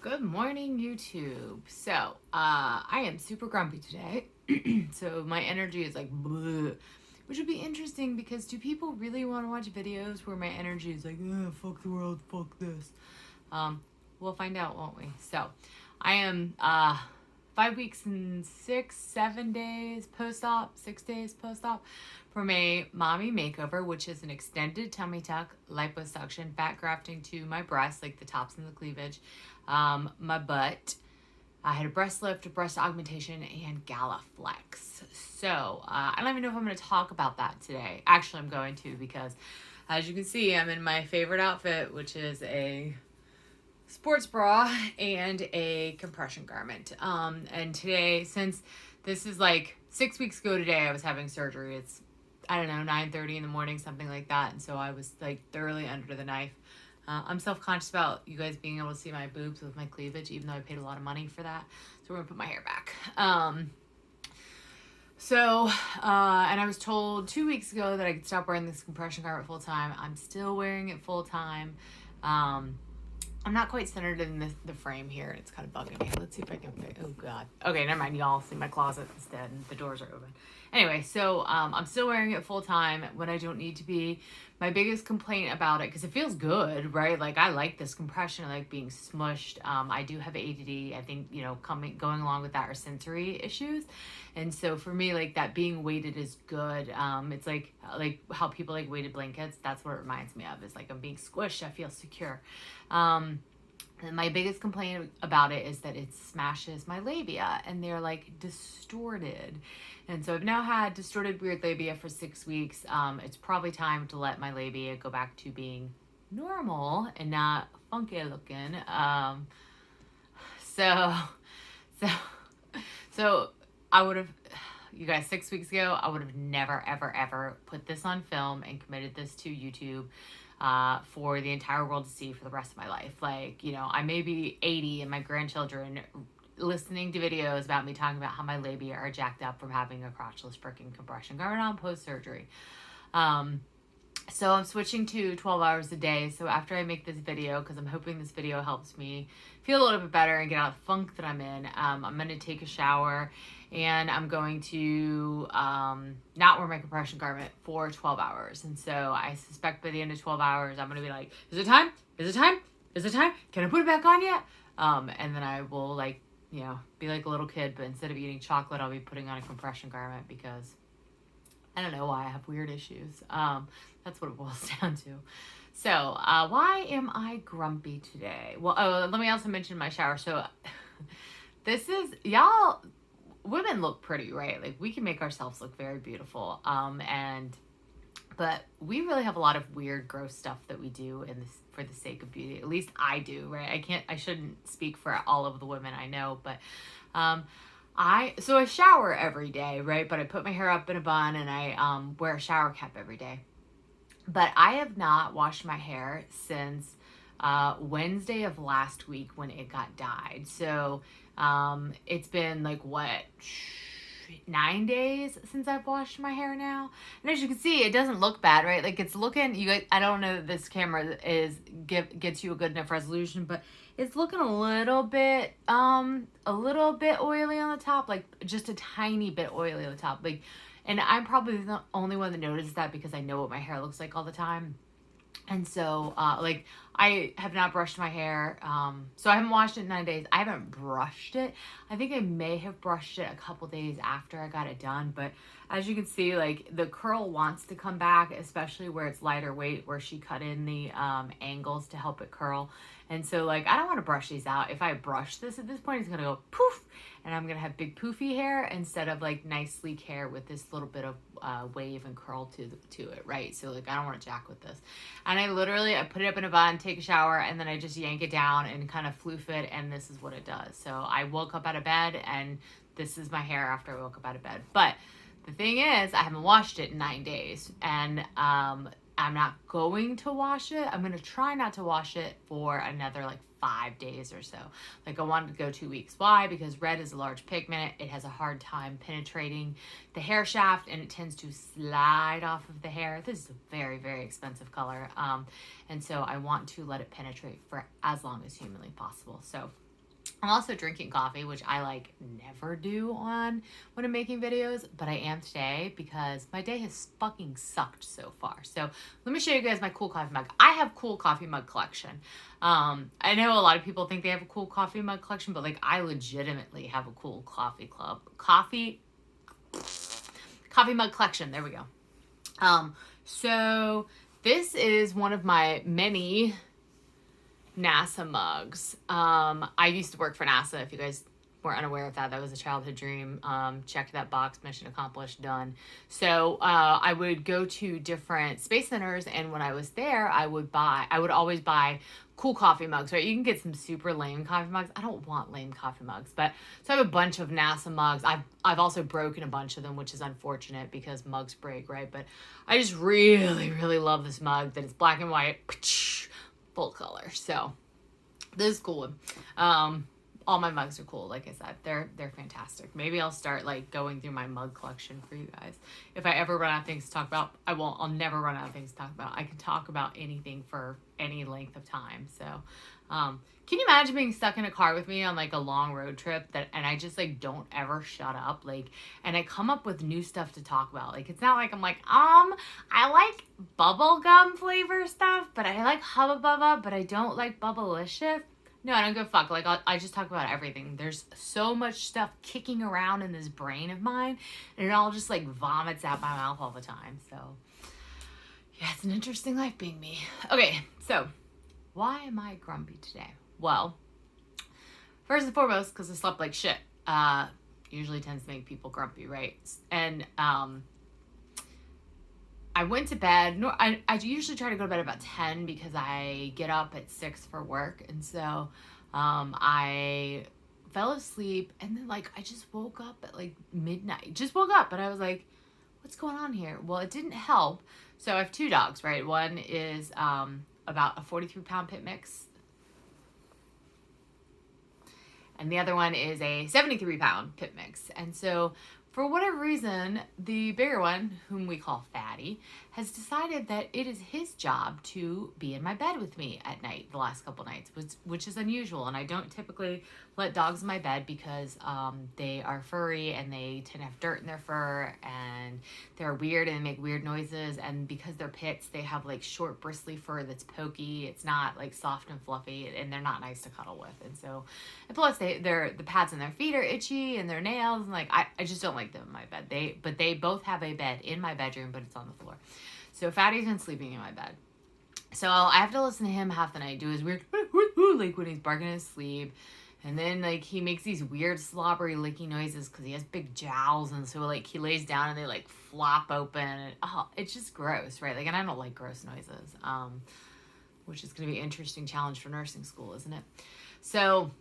Good morning, YouTube. So, I am super grumpy today. So, my energy is like, bleh, which would be interesting because do people really want to watch videos where my energy is like, fuck the world, fuck this? We'll find out, won't we? So, I am 5 weeks and 7 days post-op, 6 days post-op from a Mommy Makeover, which is an extended tummy tuck, liposuction, fat grafting to my breasts, like the tops and the cleavage, my butt. I had a breast lift, a breast augmentation, and gala flex. So I don't even know if I'm going to talk about that today. Actually, I'm going to because, as you can see, I'm in my favorite outfit, which is a sports bra and a compression garment. And today, since this is like 6 weeks ago today, I was having surgery. It's, I don't know, 9:30 in the morning, something like that. And so I was like thoroughly under the knife. I'm self-conscious about you guys being able to see my boobs with my cleavage, even though I paid a lot of money for that. So we're gonna put my hair back. And I was told 2 weeks ago that I could stop wearing this compression garment full time. I'm still wearing it full time. I'm not quite centered in the frame here. It's kind of bugging me. Let's see if I can fit. Oh, God. Okay, never mind. Y'all see my closet instead, and the doors are open. Anyway, so I'm still wearing it full time when I don't need to be. My biggest complaint about it, because it feels good, right? Like, I like this compression. I like being smushed. I do have ADD. I think, going along with that are sensory issues. And so for me, like, that being weighted is good. It's like how people like weighted blankets. That's what it reminds me of. It's like I'm being squished. I feel secure. And my biggest complaint about it is that it smashes my labia and they're like distorted. And so I've now had distorted weird labia for 6 weeks. It's probably time to let my labia go back to being normal and not funky looking. So, so, so I would have, you guys, 6 weeks ago, I would have never, ever, ever put this on film and committed this to YouTube for the entire world to see for the rest of my life. Like, I may be 80 and my grandchildren listening to videos about me talking about how my labia are jacked up from having a crotchless freaking compression garment on post-surgery. So I'm switching to 12 hours a day. So after I make this video, because I'm hoping this video helps me feel a little bit better and get out of the funk that I'm in, I'm going to take a shower and I'm going to not wear my compression garment for 12 hours. And so I suspect by the end of 12 hours, I'm going to be like, is it time? Is it time? Is it time? Can I put it back on yet? And then I will be like a little kid, but instead of eating chocolate, I'll be putting on a compression garment because I don't know why I have weird issues. That's what it boils down to. So, why am I grumpy today? Well, let me also mention my shower. So, this is, y'all, women look pretty, right? Like, we can make ourselves look very beautiful. But we really have a lot of weird, gross stuff that we do for the sake of beauty. At least I do, right? I shouldn't speak for all of the women I know, but, I shower every day, right? But I put my hair up in a bun and I wear a shower cap every day. But I have not washed my hair since Wednesday of last week when it got dyed. So it's been like 9 days since I've washed my hair now. And as you can see, it doesn't look bad, right? Like it's looking, you guys, I don't know that this camera gets you a good enough resolution, but it's looking a little bit oily on the top, like just a tiny bit oily on the top. Like, and I'm probably the only one that notices that because I know what my hair looks like all the time. And so, I have not brushed my hair. So I haven't washed it in 9 days. I haven't brushed it. I think I may have brushed it a couple days after I got it done. But as you can see, like the curl wants to come back, especially where it's lighter weight, where she cut in the angles to help it curl. And so, like, I don't want to brush these out. If I brush this at this point, it's going to go poof. And I'm going to have big poofy hair instead of like nice sleek hair with this little bit of wave and curl to it, right? So like I don't want to jack with this. And I put it up in a bun, take a shower, and then I just yank it down and kind of floof it, and this is what it does. So I woke up out of bed and this is my hair after I woke up out of bed. But the thing is, I haven't washed it in 9 days, and I'm not going to wash it. I'm going to try not to wash it for another like 5 days or so. Like I wanted to go 2 weeks. Why? Because red is a large pigment. It has a hard time penetrating the hair shaft and it tends to slide off of the hair. This is a very, very expensive color. And so I want to let it penetrate for as long as humanly possible. So I'm also drinking coffee, which I like never do on when I'm making videos, but I am today because my day has fucking sucked so far. So let me show you guys my cool coffee mug. I have cool coffee mug collection. I know a lot of people think they have a cool coffee mug collection, but like I legitimately have a cool coffee mug collection. There we go. So this is one of my many NASA mugs. I used to work for NASA. If you guys were unaware of that, that was a childhood dream. Checked that box, mission accomplished, done. So I would go to different space centers, and when I was there, I would always buy cool coffee mugs, right? You can get some super lame coffee mugs. I don't want lame coffee mugs, but so I have a bunch of NASA mugs. I've also broken a bunch of them, which is unfortunate because mugs break, right? But I just really, really love this mug that is black and white, full color. So this is cool. All my mugs are cool. Like I said, they're fantastic. Maybe I'll start like going through my mug collection for you guys. If I ever run out of things to talk about, I won't. I'll never run out of things to talk about. I can talk about anything for any length of time. So, can you imagine being stuck in a car with me on like a long road trip and I just like don't ever shut up, like, and I come up with new stuff to talk about. Like, it's not like I'm like, I like bubblegum flavor stuff, but I like Hubba Bubba, but I don't like Bubblicious. No, I don't give a fuck. Like, I just talk about everything. There's so much stuff kicking around in this brain of mine, and it all just, like, vomits out my mouth all the time. So, yeah, it's an interesting life being me. Okay, so, why am I grumpy today? Well, first and foremost, because I slept like shit. Usually tends to make people grumpy, right? And, I went to bed. I usually try to go to bed about 10 because I get up at 6 for work. And so I fell asleep and then like I just woke up at like midnight. Just woke up and I was like, what's going on here? Well, it didn't help. So I have 2 dogs, right? One is about a 43-pound pit mix. And the other one is a 73-pound pit mix. And so for whatever reason, the bigger one, whom we call Fatty, has decided that it is his job to be in my bed with me at night the last couple nights, which is unusual. And I don't typically let dogs in my bed because they are furry and they tend to have dirt in their fur and they're weird and they make weird noises. And because they're pits, they have like short bristly fur that's pokey. It's not like soft and fluffy, and they're not nice to cuddle with. And so, and plus the pads on their feet are itchy and their nails, and like I just don't like them in my bed. They both have a bed in my bedroom, but it's on the floor. So Fatty's been sleeping in my bed. So I have to listen to him half the night do his weird like when he's barking in his sleep. And then like he makes these weird slobbery licky noises because he has big jowls, and so like he lays down and they like flop open, and it's just gross, right? Like, and I don't like gross noises. Which is gonna be an interesting challenge for nursing school, isn't it? So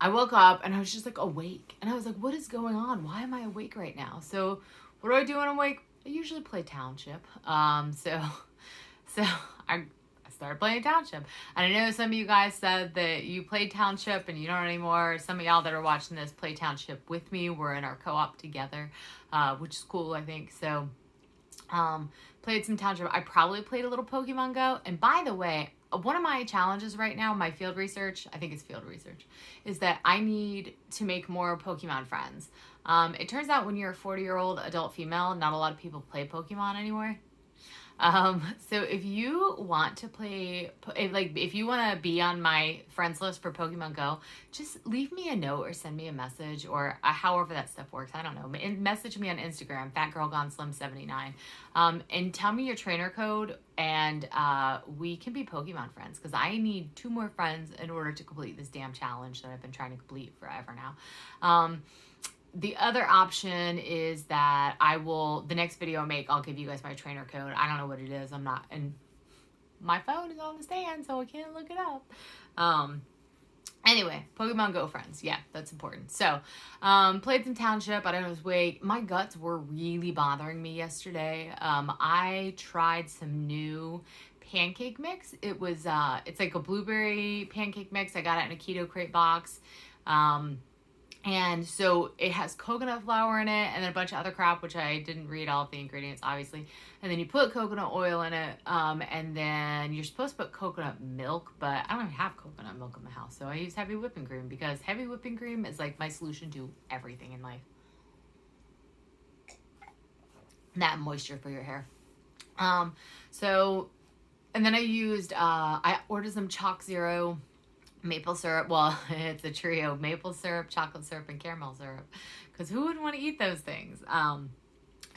I woke up and I was just like awake, and I was like, what is going on? Why am I awake right now? So what do I do when I'm awake? I usually play Township. So I started playing Township. And I know some of you guys said that you played Township and you don't anymore. Some of y'all that are watching this play Township with me. We're in our co-op together, which is cool, I think. So played some Township. I probably played a little Pokemon Go. And by the way, one of my challenges right now, my field research, I think it's field research, is that I need to make more Pokemon friends. It turns out when you're a 40-year-old adult female, not a lot of people play Pokemon anymore. So if you want to play, if you want to be on my friends list for Pokemon Go, just leave me a note or send me a message, or however that stuff works. I don't know. Message me on Instagram, fatgirlgoneslim79, and tell me your trainer code, and we can be Pokemon friends, because I need 2 more friends in order to complete this damn challenge that I've been trying to complete forever now. The other option is that the next video I make, I'll give you guys my trainer code. I don't know what it is. And my phone is on the stand, so I can't look it up. Anyway, Pokemon Go friends. Yeah, that's important. So, played some Township. I was awake. My guts were really bothering me yesterday. I tried some new pancake mix. It was, it's like a blueberry pancake mix. I got it in a Keto Crate box. And so it has coconut flour in it and then a bunch of other crap, which I didn't read all of the ingredients, obviously. And then you put coconut oil in it. And then you're supposed to put coconut milk, but I don't even have coconut milk in my house. So I use heavy whipping cream because heavy whipping cream is like my solution to everything in life. That moisture for your hair. And then I ordered some Chalk Zero maple syrup. Well, it's a trio: maple syrup, chocolate syrup, and caramel syrup. Because who wouldn't want to eat those things?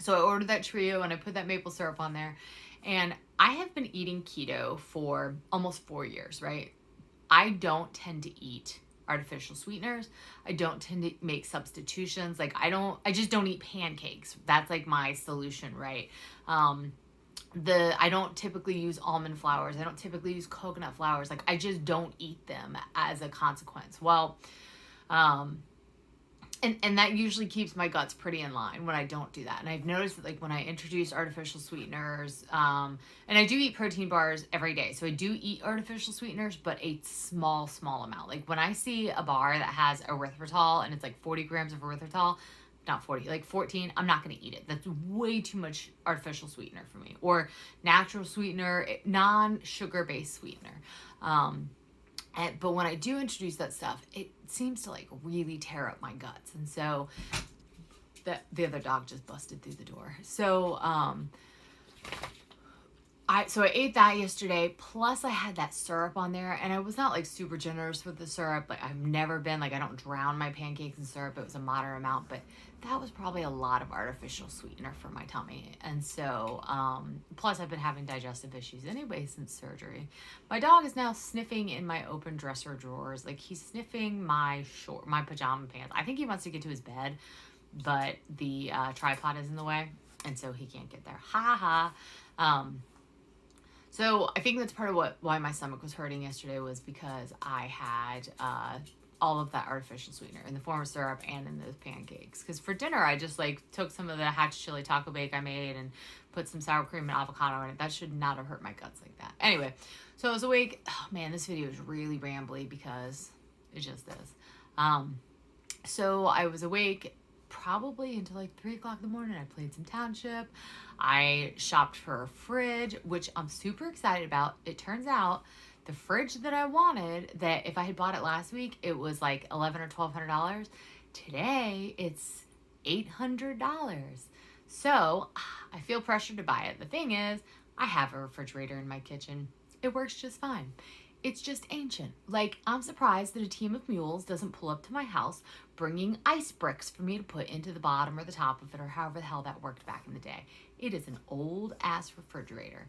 So I ordered that trio and I put that maple syrup on there. And I have been eating keto for almost 4 years, right? I don't tend to eat artificial sweeteners. I don't tend to make substitutions. Like I just don't eat pancakes. That's like my solution, right? I don't typically use almond flours. I don't typically use coconut flours. Like I just don't eat them as a consequence. Well, and that usually keeps my guts pretty in line when I don't do that. And I've noticed that like when I introduce artificial sweeteners, and I do eat protein bars every day. So I do eat artificial sweeteners, but a small amount. Like when I see a bar that has erythritol and it's like 40 grams of erythritol, not 40, like 14, I'm not going to eat it. That's way too much artificial sweetener for me. Or natural sweetener, non-sugar based sweetener. But when I do introduce that stuff, it seems to like really tear up my guts. And so the other dog just busted through the door. So I ate that yesterday, plus I had that syrup on there, and I was not like super generous with the syrup. Like I've never been, like I don't drown my pancakes in syrup. It was a moderate amount, but that was probably a lot of artificial sweetener for my tummy. And so, plus I've been having digestive issues anyway since surgery. My dog is now sniffing in my open dresser drawers. Like he's sniffing my pajama pants. I think he wants to get to his bed, but the tripod is in the way, and so he can't get there. Ha ha. So I think that's part of why my stomach was hurting yesterday, was because I had all of that artificial sweetener in the form of syrup and in those pancakes. Because for dinner, I just like took some of the hatch chili taco bake I made and put some sour cream and avocado in it. That should not have hurt my guts like that. Anyway, so I was awake. Oh man, this video is really rambly because it just is. So I was awake probably until like 3 o'clock in the morning. I played some Township. I shopped for a fridge, which I'm super excited about. It turns out the fridge that I wanted, that if I had bought it last week, it was like $1,100 or $1,200. Today, it's $800. So I feel pressured to buy it. The thing is, I have a refrigerator in my kitchen. It works just fine. It's just ancient. Like, I'm surprised that a team of mules doesn't pull up to my house bringing ice bricks for me to put into the bottom or the top of it, or however the hell that worked back in the day. It is an old ass refrigerator.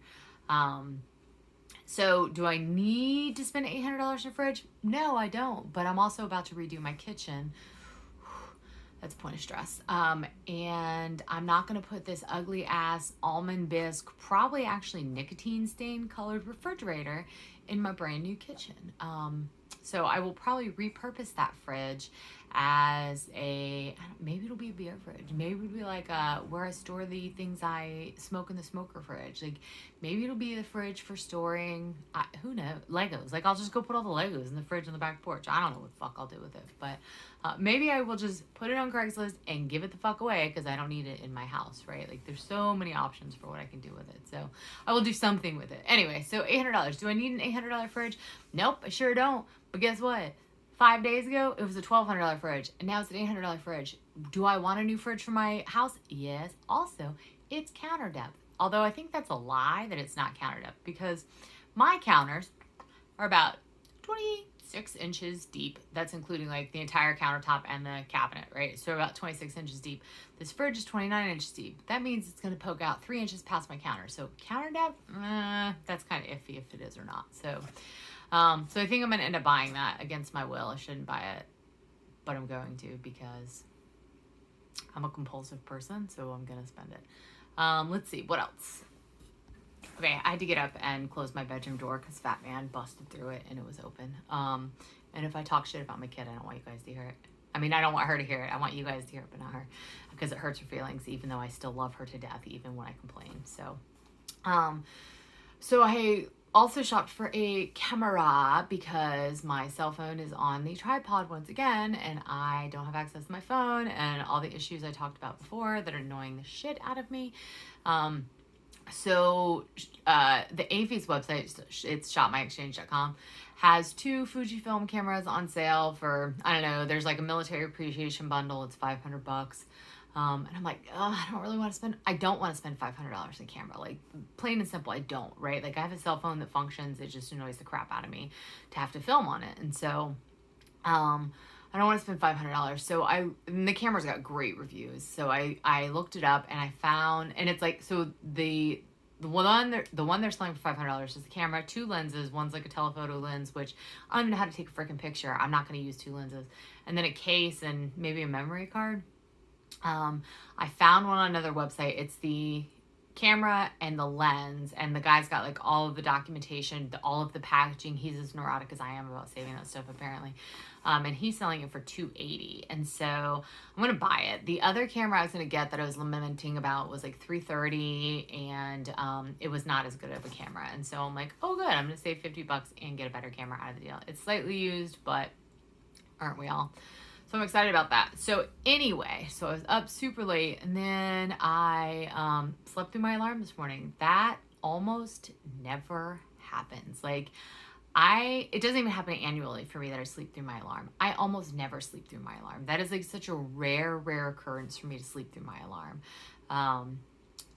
So do I need to spend $800 in a fridge? No, I don't. But I'm also about to redo my kitchen. That's a point of stress. And I'm not going to put this ugly ass almond bisque, probably actually nicotine stain colored refrigerator in my brand new kitchen. So I will probably repurpose that fridge as maybe it'll be a beer fridge. Maybe it'll be like where I store the things I smoke in the smoker fridge. Like maybe it'll be the fridge for storing, who knows, Legos. Like I'll just go put all the Legos in the fridge on the back porch. I don't know what the fuck I'll do with it. But maybe I will just put it on Craigslist and give it the fuck away because I don't need it in my house, right? Like there's so many options for what I can do with it. So I will do something with it. Anyway, so $800. Do I need an $800 fridge? Nope, I sure don't. But guess what? 5 days ago, it was a $1,200 fridge, and now it's an $800 fridge. Do I want a new fridge for my house? Yes. Also, it's counter depth. Although I think that's a lie that it's not counter depth, because my counters are about 26 inches deep. That's including like the entire countertop and the cabinet, right? So about 26 inches deep. This fridge is 29 inches deep. That means it's going to poke out 3 inches past my counter. So counter depth, that's kind of iffy if it is or not. So I think I'm going to end up buying that against my will. I shouldn't buy it, but I'm going to because I'm a compulsive person, so I'm going to spend it. Let's see, what else? Okay, I had to get up and close my bedroom door because Fat Man busted through it and it was open. And if I talk shit about my kid, I don't want you guys to hear it. I mean, I don't want her to hear it. I want you guys to hear it, but not her, because it hurts her feelings, even though I still love her to death, even when I complain. So I also shopped for a camera because my cell phone is on the tripod once again, and I don't have access to my phone, and all the issues I talked about before that are annoying the shit out of me. So the Avies website, it's shopmyexchange.com, has 2 Fujifilm cameras on sale for, I don't know, there's like a military appreciation bundle. It's $500. And I'm like, oh, I don't want to spend $500 on a camera. Like, plain and simple, I don't, right? Like, I have a cell phone that functions. It just annoys the crap out of me to have to film on it. And so, I don't want to spend $500. So and the camera's got great reviews. So I looked it up and I found, and it's like, so the one they're selling for $500 is the camera, 2 lenses. One's like a telephoto lens, which I don't even know how to take a freaking picture. I'm not going to use 2 lenses. And then a case and maybe a memory card. I found one on another website. It's the camera and the lens, and the guy's got like all of the documentation, all of the packaging. He's as neurotic as I am about saving that stuff, apparently. And he's selling it for $280, and so I'm gonna buy it. The other camera I was gonna get that I was lamenting about was like $330, and it was not as good of a camera. And so I'm like, oh good, I'm gonna save $50 and get a better camera out of the deal. It's slightly used, but aren't we all? So I'm excited about that. So anyway, so I was up super late, and then I slept through my alarm this morning. That almost never happens. Like, it doesn't even happen annually for me that I sleep through my alarm. I almost never sleep through my alarm. That is like such a rare occurrence for me to sleep through my alarm.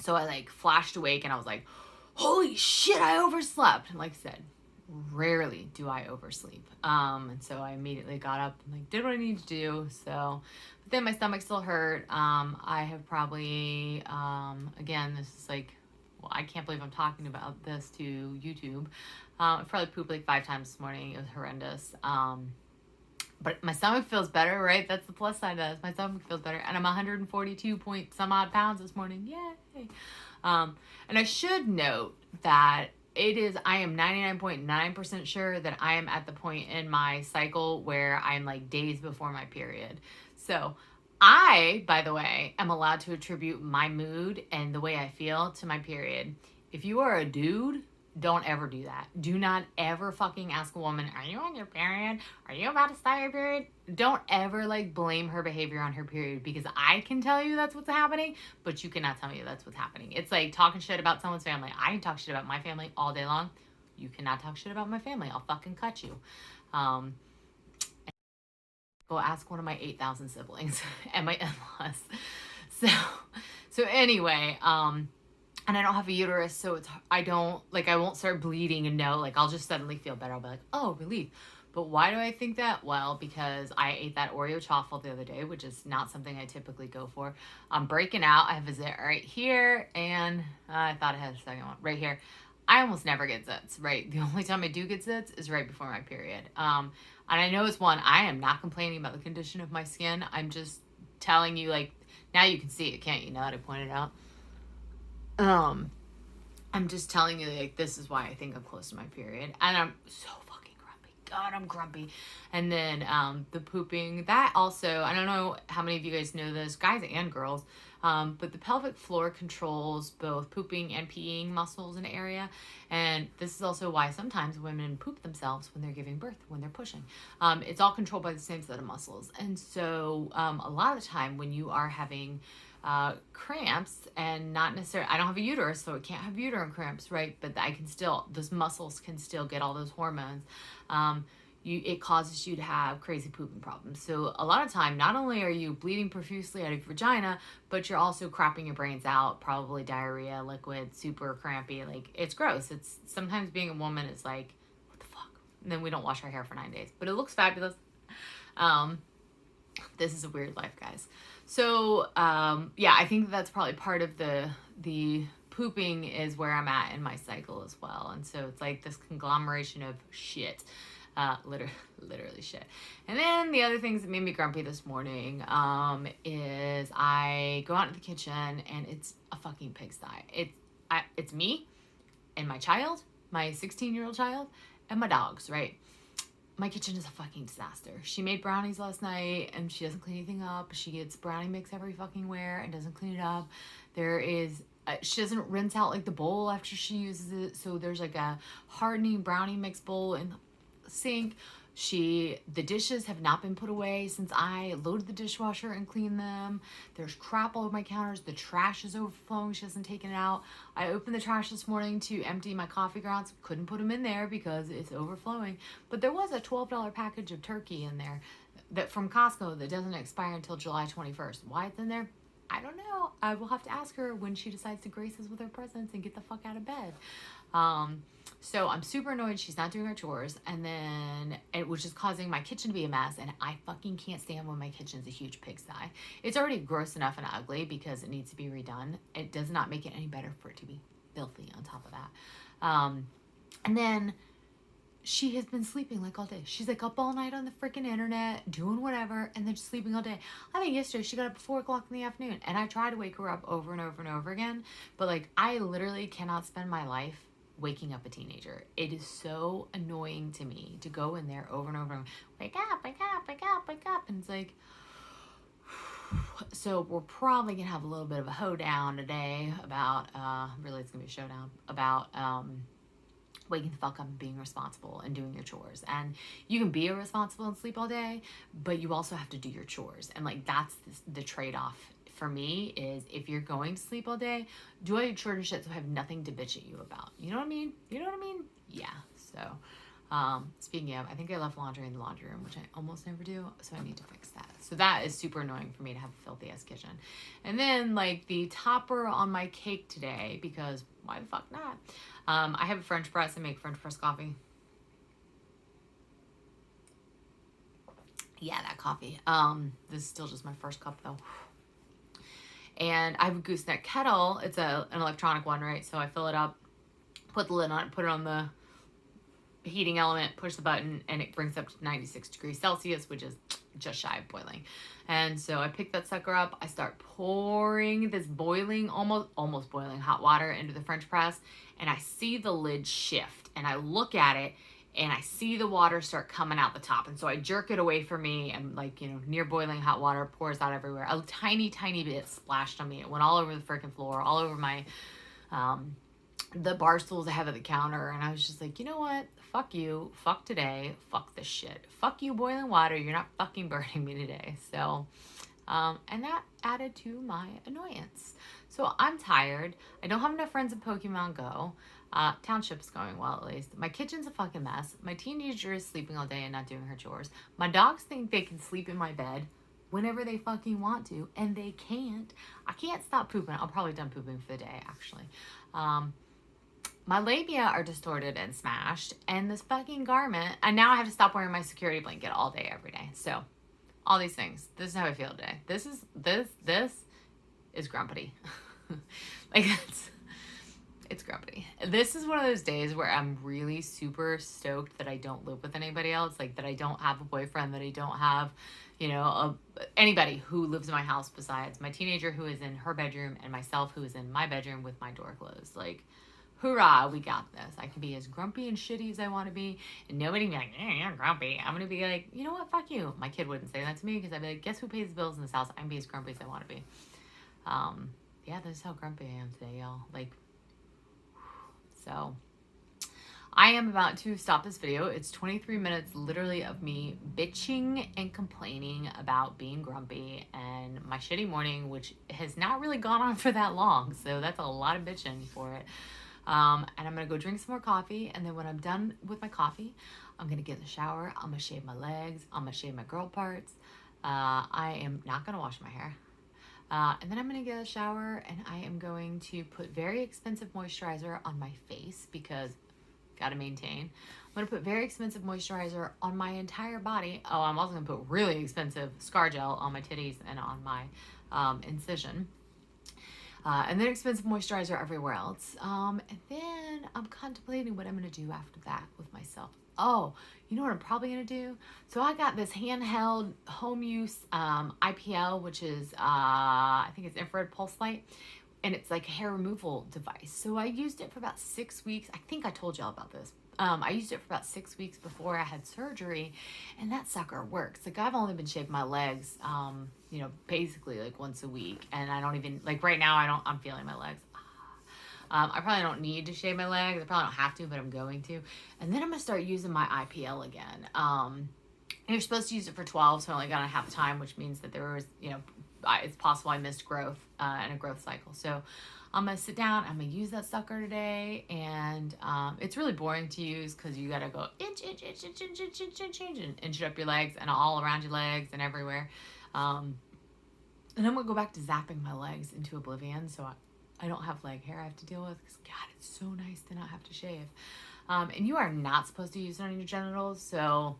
So I like flashed awake and I was like, holy shit, I overslept. And like I said, rarely do I oversleep. And so I immediately got up and like did what I needed to do. So, but then my stomach still hurt. I have probably, again, this is like, well, I can't believe I'm talking about this to YouTube. I probably pooped like 5 times this morning. It was horrendous. But my stomach feels better, right? That's the plus side of this. My stomach feels better. And I'm 142 point some odd pounds this morning. Yay. And I should note that I am 99.9% sure that I am at the point in my cycle where I'm like days before my period. So I, by the way, am allowed to attribute my mood and the way I feel to my period. If you are a dude, don't ever do that. Do not ever fucking ask a woman, are you on your period? Are you about to start your period? Don't ever like blame her behavior on her period, because I can tell you that's what's happening, but you cannot tell me that's what's happening. It's like talking shit about someone's family. I can talk shit about my family all day long. You cannot talk shit about my family. I'll fucking cut you. Go ask one of my 8,000 siblings and my in-laws. So anyway, and I don't have a uterus, so I won't start bleeding and I'll just suddenly feel better. I'll be like, oh, relief. But why do I think that? Well, because I ate that Oreo chaffle the other day, which is not something I typically go for. I'm breaking out. I have a zit right here, and I thought I had a second one right here. I almost never get zits, right? The only time I do get zits is right before my period. And I know it's one, I am not complaining about the condition of my skin. I'm just telling you, like, now you can see it, can't you? Now that I pointed out. I'm just telling you, like, this is why I think I'm close to my period. And I'm so fucking grumpy. God, I'm grumpy. And then, the pooping, that also, I don't know how many of you guys know this, guys and girls, but the pelvic floor controls both pooping and peeing muscles in the area. And this is also why sometimes women poop themselves when they're giving birth, when they're pushing. It's all controlled by the same set of muscles. And so, a lot of the time when you are having cramps, and not necessarily, I don't have a uterus, so it can't have uterine cramps, right? But those muscles can still get all those hormones. It causes you to have crazy pooping problems. So a lot of time, not only are you bleeding profusely out of your vagina, but you're also crapping your brains out, probably diarrhea, liquid, super crampy. Like, it's gross. It's sometimes being a woman is like, what the fuck? And then we don't wash our hair for 9 days, but it looks fabulous. This is a weird life, guys. So, yeah, I think that's probably part of the pooping is where I'm at in my cycle as well. And so it's like this conglomeration of shit, literally shit. And then the other things that made me grumpy this morning, is I go out to the kitchen and it's a fucking pigsty. It's me and my child, my 16-year-old child, and my dogs, right? My kitchen is a fucking disaster. She made brownies last night and she doesn't clean anything up. She gets brownie mix every fucking where and doesn't clean it up. There is She doesn't rinse out like the bowl after she uses it. So there's like a hardening brownie mix bowl in the sink. The dishes have not been put away since I loaded the dishwasher and cleaned them. There's crap all over my counters. The trash is overflowing. She hasn't taken it out. I opened the trash this morning to empty my coffee grounds. Couldn't put them in there because it's overflowing. But there was a $12 package of turkey in there that from Costco that doesn't expire until July 21st. Why it's in there? I don't know. I will have to ask her when she decides to grace us with her presence and get the fuck out of bed. So I'm super annoyed she's not doing her chores, and then which is causing my kitchen to be a mess, and I fucking can't stand when my kitchen's a huge pigsty. It's already gross enough and ugly because it needs to be redone. It does not make it any better for it to be filthy on top of that. And then she has been sleeping like all day. She's like up all night on the freaking internet, doing whatever, and then just sleeping all day. I think yesterday she got up at 4 o'clock in the afternoon, and I tried to wake her up over and over and over again, but like I literally cannot spend my life waking up a teenager. It is so annoying to me to go in there over and over and wake up, wake up, wake up, wake up. And it's like, so we're probably gonna have a little bit of a hoedown today about, really it's gonna be a showdown about, waking the fuck up and being responsible and doing your chores. And you can be irresponsible and sleep all day, but you also have to do your chores. And like, that's the trade-off for me is if you're going to sleep all day, do all your chores and shit so I have nothing to bitch at you about. You know what I mean? You know what I mean? Yeah. So, speaking of, I think I left laundry in the laundry room, which I almost never do. So I need to fix that. So that is super annoying for me to have a filthy ass kitchen. And then like the topper on my cake today, because why the fuck not? I have a French press. I make French press coffee. Yeah, that coffee. This is still just my first cup though. And I have a gooseneck kettle. It's an electronic one, right? So I fill it up, put the lid on it, put it on the heating element, push the button, and it brings up to 96 degrees Celsius, which is just shy of boiling. And so I pick that sucker up. I start pouring this boiling, almost boiling hot water into the French press, and I see the lid shift, and I look at it, and I see the water start coming out the top. And so I jerk it away from me, and like, you know, near boiling hot water pours out everywhere. A tiny, tiny bit splashed on me. It went all over the freaking floor, all over my, the bar stools I have at the counter. And I was just like, you know what? Fuck you. Fuck today. Fuck this shit. Fuck you, boiling water. You're not fucking burning me today. So, and that added to my annoyance. So I'm tired. I don't have enough friends in Pokemon Go. Township's going well, at least. My kitchen's a fucking mess. My teenager is sleeping all day and not doing her chores. My dogs think they can sleep in my bed whenever they fucking want to, and they can't. I can't stop pooping. I'm probably done pooping for the day, actually. My labia are distorted and smashed, and this fucking garment, and now I have to stop wearing my security blanket all day, every day. So, all these things. This is how I feel today. This is grumpy. Like, it's grumpy. This is one of those days where I'm really super stoked that I don't live with anybody else, like that I don't have a boyfriend, that I don't have, you know, anybody who lives in my house besides my teenager who is in her bedroom and myself who is in my bedroom with my door closed. Like, hoorah, we got this. I can be as grumpy and shitty as I want to be, and nobody can be like, you're grumpy. I'm going to be like, you know what, fuck you. My kid wouldn't say that to me because I'd be like, guess who pays the bills in this house? I can be as grumpy as I want to be. Yeah, this is how grumpy I am today, y'all. Like, so I am about to stop this video. It's 23 minutes literally of me bitching and complaining about being grumpy and my shitty morning, which has not really gone on for that long. So that's a lot of bitching for it. And I'm going to go drink some more coffee. And then when I'm done with my coffee, I'm going to get in the shower. I'm going to shave my legs. I'm going to shave my girl parts. I am not going to wash my hair. And then I'm going to get a shower and I am going to put very expensive moisturizer on my face because got to maintain. I'm going to put very expensive moisturizer on my entire body. Oh, I'm also going to put really expensive scar gel on my titties and on my incision. And then expensive moisturizer everywhere else. And then I'm contemplating what I'm going to do after that with myself. Oh, you know what I'm probably going to do? So I got this handheld home use IPL, which is, I think it's infrared pulse light. And it's like a hair removal device. So I used it for about 6 weeks. I think I told y'all about this. I used it for about 6 weeks before I had surgery, and that sucker works. Like, I've only been shaving my legs, you know, basically like once a week, and I don't even, like right now I'm feeling my legs. I probably don't need to shave my legs. I probably don't have to, but I'm going to. And then I'm going to start using my IPL again. You're supposed to use it for 12, so I only got a half time, which means that there was, it's possible I missed growth and a growth cycle. So I'm going to sit down, I'm going to use that sucker today, and it's really boring to use because you got to go inch, and inch up your legs and all around your legs and everywhere. And I'm going to go back to zapping my legs into oblivion, so I don't have leg hair I have to deal with, because God, it's so nice to not have to shave. And you are not supposed to use it on your genitals, so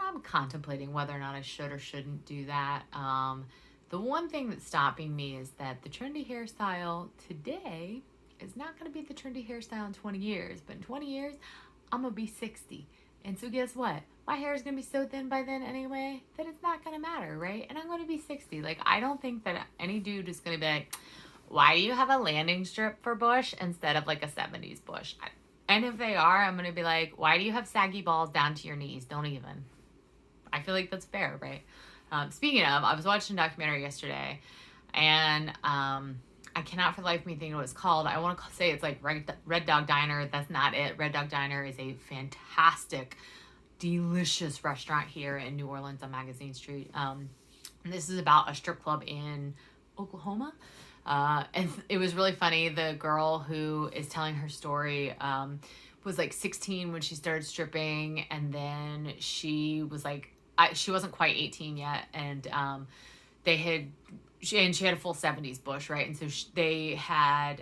I'm contemplating whether or not I should or shouldn't do that. The one thing that's stopping me is that the trendy hairstyle today is not going to be the trendy hairstyle in 20 years. But in 20 years, I'm going to be 60. And so guess what? My hair is going to be so thin by then anyway that it's not going to matter, right? And I'm going to be 60. Like, I don't think that any dude is going to be like, why do you have a landing strip for bush instead of like a 70s bush? And if they are, I'm going to be like, why do you have saggy balls down to your knees? Don't even. I feel like that's fair, right? Speaking of, I was watching a documentary yesterday, and I cannot for the life of me think of what it's called. I want to say it's like Red Dog Diner. That's not it. Red Dog Diner is a fantastic, delicious restaurant here in New Orleans on Magazine Street. And this is about a strip club in Oklahoma. And it was really funny. The girl who is telling her story was like 16 when she started stripping, and then she was like, she wasn't quite 18 yet, and she had a full 70s bush, right? And so they had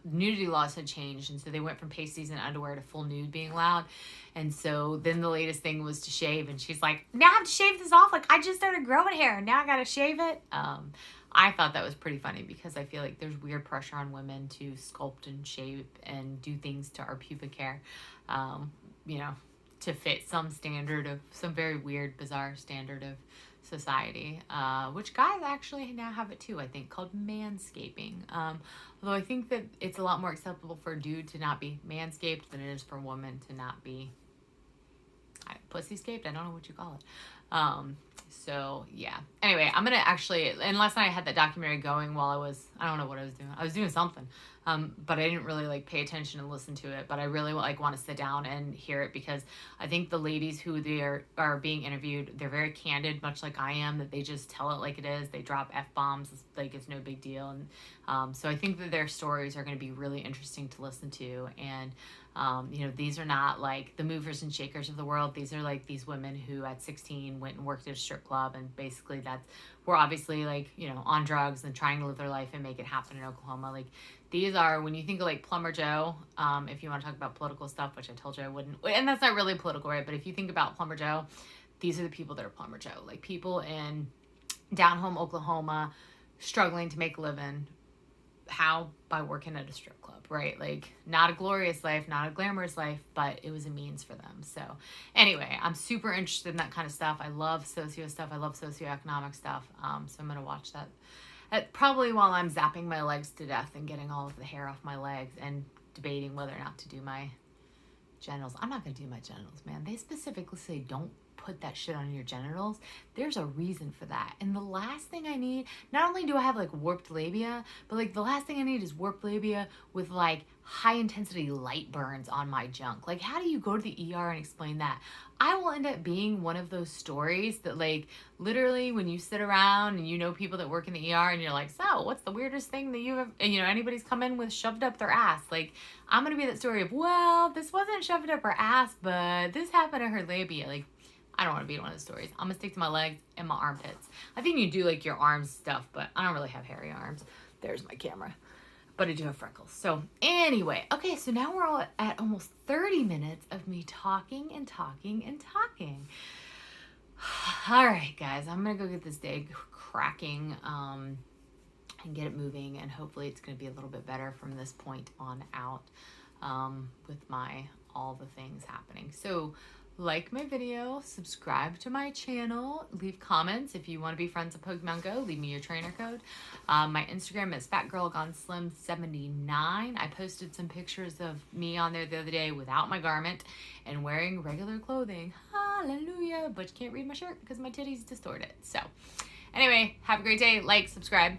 nudity laws had changed, and so they went from pasties and underwear to full nude being allowed. And so then the latest thing was to shave, and she's like, now I have to shave this off. Like, I just started growing hair, and now I gotta shave it. I thought that was pretty funny because I feel like there's weird pressure on women to sculpt and shave and do things to our pubic hair, to fit some very weird, bizarre standard of society, which guys actually now have it too, I think, called manscaping. Although I think that it's a lot more acceptable for a dude to not be manscaped than it is for a woman to not be pussy-scaped. I don't know what you call it. So yeah. Anyway, I'm going to actually, and last night I had that documentary going while I don't know what I was doing. I was doing something. But I didn't really pay attention and listen to it, but I really want to sit down and hear it, because I think the ladies who they are being interviewed, they're very candid, much like I am, that they just tell it like it is. They drop F-bombs like it's no big deal. And so I think that their stories are going to be really interesting to listen to. And these are not like the movers and shakers of the world. These are like these women who at 16 went and worked at a strip club, and basically we're obviously on drugs and trying to live their life and make it happen in Oklahoma. Like, these are, when you think of like Plumber Joe, if you want to talk about political stuff, which I told you I wouldn't, and that's not really political, right? But if you think about Plumber Joe, these are the people that are Plumber Joe. Like, people in down home Oklahoma struggling to make a living. How? By working at a strip club, right? Like, not a glorious life, not a glamorous life, but it was a means for them. So anyway, I'm super interested in that kind of stuff. I love socio stuff. I love socioeconomic stuff. So I'm going to watch that. Probably while I'm zapping my legs to death and getting all of the hair off my legs and debating whether or not to do my genitals. I'm not going to do my genitals, man. They specifically say don't put that shit on your genitals. There's a reason for that. And the last thing I need, not only do I have warped labia, but the last thing I need is warped labia with high intensity light burns on my junk. Like, how do you go to the ER and explain that? I will end up being one of those stories that literally when you sit around and people that work in the ER and you're like, so what's the weirdest thing that you have, anybody's come in with shoved up their ass. I'm going to be that story of, well, this wasn't shoved up her ass, but this happened to her labia. I don't want to be one of those stories. I'm going to stick to my legs and my armpits. I think you do your arms stuff, but I don't really have hairy arms. There's my camera. But I do have freckles. So anyway, okay, so now we're all at almost 30 minutes of me talking and talking and talking. All right, guys, I'm going to go get this day cracking and get it moving, and hopefully it's going to be a little bit better from this point on out with all the things happening. So like my video, subscribe to my channel, leave comments. If you want to be friends with Pokemon Go, leave me your trainer code. My Instagram is fatgirlgoneslim79. I posted some pictures of me on there the other day without my garment and wearing regular clothing. Hallelujah. But you can't read my shirt because my titties distort it. So anyway, have a great day. Like, subscribe.